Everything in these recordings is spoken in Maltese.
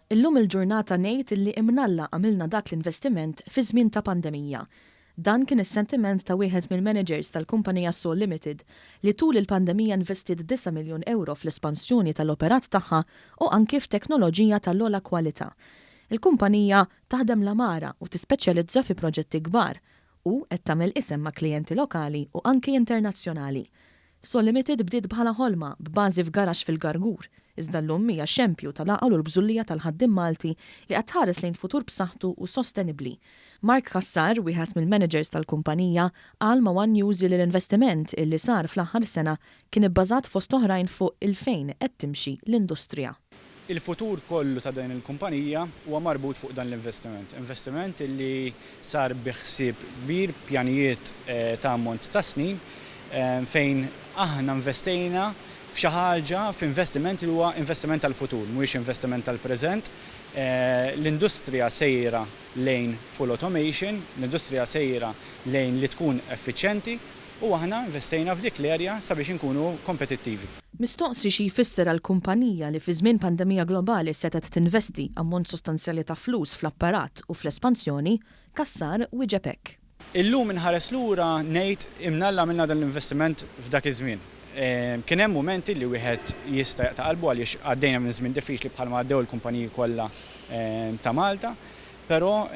Illum il-ġurnata ngħid illi imnalla għamilna dak l-investiment fi żmien ta' pandemija. Dan kien is-sentiment ta' wieħed mill-managers tal-kumpanija SAW LTD li tul il-pandemija investiet 9 miljun euro fl-espansjoni tal-operat tagħha u anki f'teknoloġija tal-ogħla kwalità. Il-kumpanija taħdem l-għamara u tispeċjalizza fi proġetti kbar u qed tagħmel isem ma' klijenti lokali u anki internazzjonali. SAW LTD bdiet bħala ħolma b'bażi f'garax fil-Għargħur, iżda llum hija xempju tal-għaqal u l-bżulija tal-ħaddiem Malti li qed tħares lejn futur b'saħħtu u sostenibbli. Mark Kassar, wieħed mill-managers tal-kumpanija, qal ma' One News li l-investiment illi sar fl-aħħar sena kien ibbażat fost oħrajn fuq il-fejn qed timxi l-industrija. Il-futur kollu ta' dan il-kumpanija huwa marbut fuq dan l-investiment. Investiment illi sar biħsieb kbir pjanijiet ta' ammont ta' snin fejn aħna investejna f'xi ħaġa f'investiment li huwa investiment tal-futur, mhuwiex investiment tal-preżent. L-industrija sejra lejn full automation, l-industrija sejra lejn li tkun effiċjenti u aħna investejna f'dik l-erja sabiex inkunu kompetittivi. Mistoqsi xi jfisser għall-kumpanija li fi żmien pandemija globali setgħet tinvesti ammont sostanzjali ta' flus fl-operat u fl-espansjoni, Kassar wieġeb hekk. Illum inħares lura ngħid imnalla għamilna dan l-investiment f'dak iż-żmien. Kien hemm mumenti li wieħed jista' jaqta' qalbu għaliex għaddejna minn żmien diffiċli bħalma għaddew il-kumpaniji kollha ta' Malta, però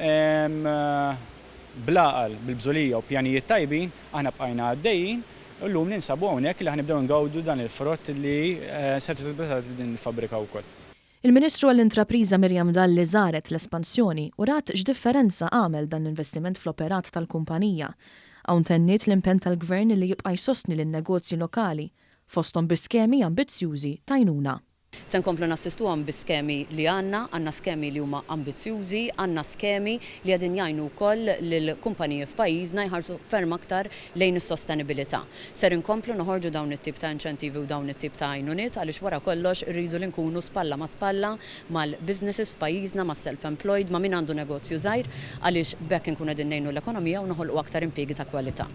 bl-għaqal, bil-bżulija u pjanijiet tajbin aħna bqajna għaddejjin u llum ninsabu hawnhekk li ħnibdew ngawdu dan il-frott li se titbeta din il-fabbrika wkoll. Il-Ministru għall-Intrapriża Mirjam Dalli żaret l-espansjoni u rat x'differenza għamel dan l-investiment fl-operat tal-kumpanija. Hawn tenniet l-impenn tal-Gvern li jibqa' jsostni lin-negozji lokali fosthom bi skemi ambizzjużi ta' għajnuna. Se nkomplu nassistuhom bi skemi li għandna skemi li huma ambizzjużi, għandna skemi li qegħdin jgħinu wkoll lill-kumpaniji f'pajjiżna jħarsu ferm aktar lejn is-sostenibilità. Ser inkomplu noħorġu dawn it-tip ta' inċentivi u dawn it-tip ta' għajnuniet għaliex wara kollox irridu li nkunu spalla ma' spalla mal-businesses f'pajjiżna, mas-self-employed, ma' min għandu negozju żgħir għaliex bekk inkunu qegħdin ngħinu l-ekonomija u noħolqu aktar impjiegi ta' kwalità.